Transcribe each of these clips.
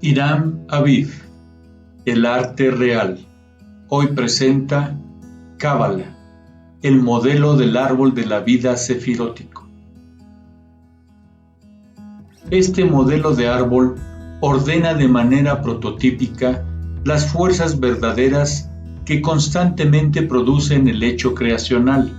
Hiram Aviv, el arte real, hoy presenta Cábala, el modelo del árbol de la vida sefirótico. Este modelo de árbol ordena de manera prototípica las fuerzas verdaderas que constantemente producen el hecho creacional,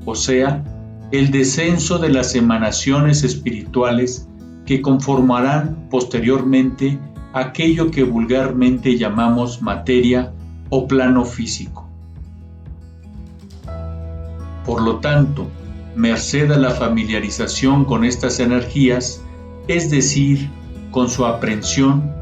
o sea, el descenso de las emanaciones espirituales que conformarán posteriormente aquello que vulgarmente llamamos materia o plano físico. Por lo tanto, merced a la familiarización con estas energías, es decir, con su aprehensión,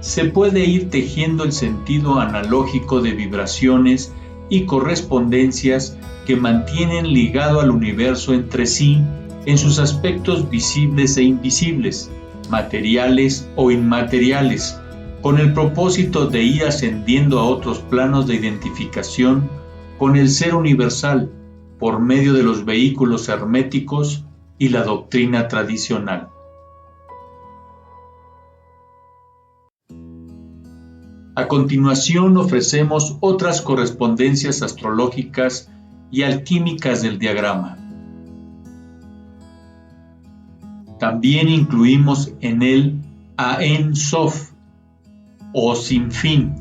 se puede ir tejiendo el sentido analógico de vibraciones y correspondencias que mantienen ligado al universo entre sí en sus aspectos visibles e invisibles, materiales o inmateriales, con el propósito de ir ascendiendo a otros planos de identificación con el ser universal por medio de los vehículos herméticos y la doctrina tradicional. A continuación ofrecemos otras correspondencias astrológicas y alquímicas del diagrama. También incluimos en él a En Sof, o sin fin,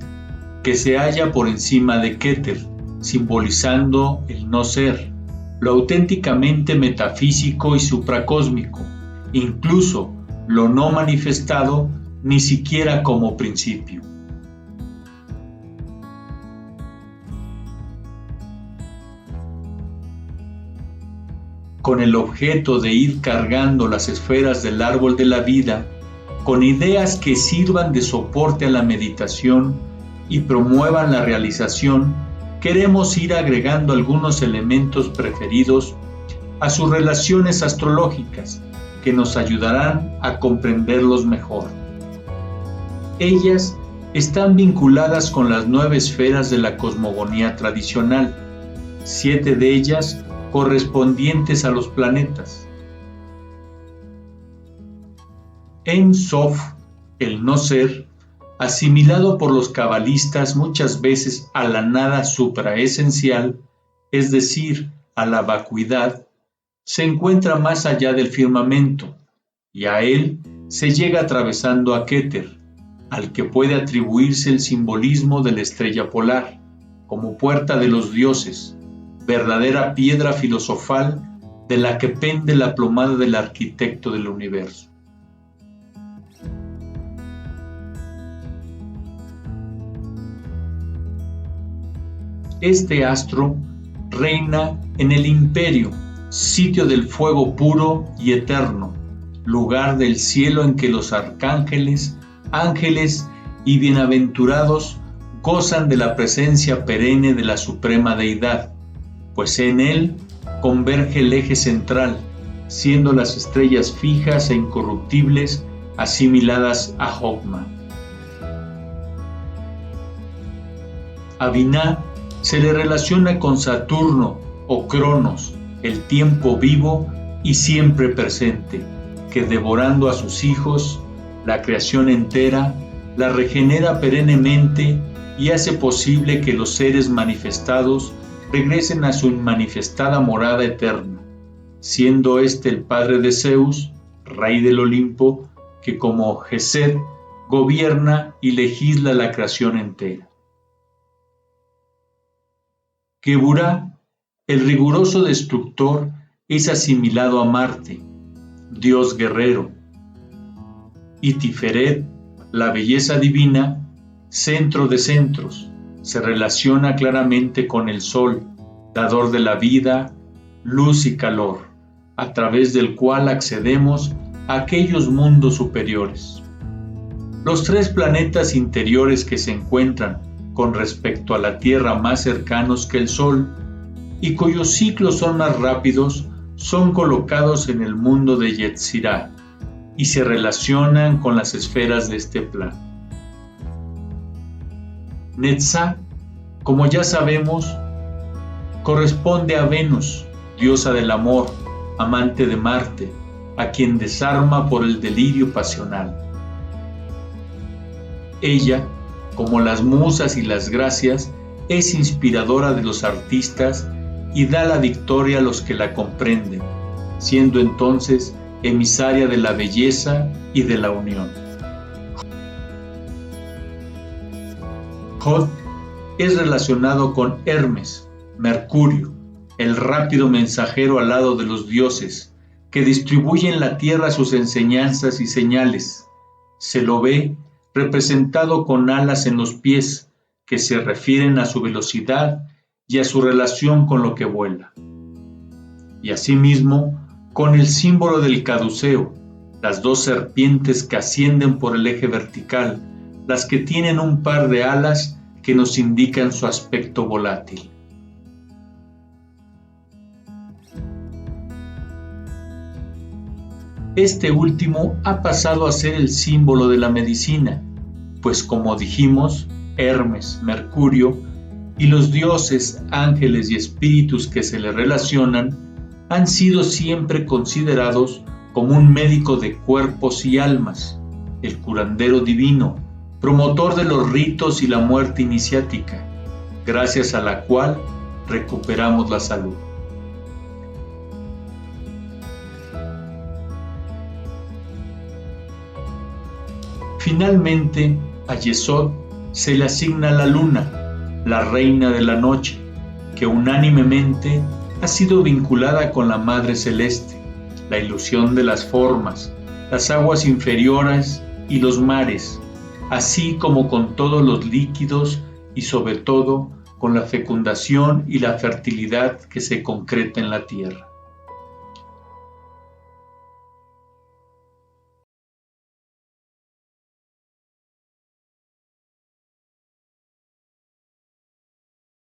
que se halla por encima de Keter, simbolizando el no ser, lo auténticamente metafísico y supracósmico, incluso lo no manifestado ni siquiera como principio. Con el objeto de ir cargando las esferas del árbol de la vida, con ideas que sirvan de soporte a la meditación y promuevan la realización, queremos ir agregando algunos elementos preferidos a sus relaciones astrológicas que nos ayudarán a comprenderlos mejor. Ellas están vinculadas con las 9 esferas de la cosmogonía tradicional, 7 de ellas correspondientes a los planetas. En Sof, el no ser, asimilado por los cabalistas muchas veces a la nada supraesencial, es decir, a la vacuidad, se encuentra más allá del firmamento, y a él se llega atravesando a Keter, al que puede atribuirse el simbolismo de la estrella polar, como puerta de los dioses, verdadera piedra filosofal de la que pende la plomada del arquitecto del universo. Este astro reina en el imperio, sitio del fuego puro y eterno, lugar del cielo en que los arcángeles, ángeles y bienaventurados gozan de la presencia perenne de la suprema deidad, pues en él converge el eje central, siendo las estrellas fijas e incorruptibles asimiladas a Hogma. A Binah se le relaciona con Saturno o Cronos, el tiempo vivo y siempre presente, que devorando a sus hijos, la creación entera, la regenera perennemente y hace posible que los seres manifestados regresen a su inmanifestada morada eterna, siendo este el padre de Zeus, rey del Olimpo, que como Gesed gobierna y legisla la creación entera. Geburah, el riguroso destructor, es asimilado a Marte, dios guerrero, y Tiferet, la belleza divina, centro de centros, se relaciona claramente con el Sol, dador de la vida, luz y calor, a través del cual accedemos a aquellos mundos superiores. Los 3 planetas interiores que se encuentran con respecto a la Tierra más cercanos que el Sol y cuyos ciclos son más rápidos, son colocados en el mundo de Yetzirah y se relacionan con las esferas de este plano. Netzah, como ya sabemos, corresponde a Venus, diosa del amor, amante de Marte, a quien desarma por el delirio pasional. Ella, como las musas y las gracias, es inspiradora de los artistas y da la victoria a los que la comprenden, siendo entonces emisaria de la belleza y de la unión. Jod es relacionado con Hermes, Mercurio, el rápido mensajero al lado de los dioses, que distribuye en la tierra sus enseñanzas y señales. Se lo ve representado con alas en los pies, que se refieren a su velocidad y a su relación con lo que vuela. Y asimismo, con el símbolo del caduceo, las dos serpientes que ascienden por el eje vertical, las que tienen un par de alas que nos indican su aspecto volátil. Este último ha pasado a ser el símbolo de la medicina, pues como dijimos, Hermes, Mercurio y los dioses, ángeles y espíritus que se le relacionan han sido siempre considerados como un médico de cuerpos y almas, el curandero divino, promotor de los ritos y la muerte iniciática, gracias a la cual recuperamos la salud. Finalmente, a Yesod se le asigna la luna, la reina de la noche, que unánimemente ha sido vinculada con la Madre Celeste, la ilusión de las formas, las aguas inferiores y los mares, así como con todos los líquidos y sobre todo con la fecundación y la fertilidad que se concreta en la tierra.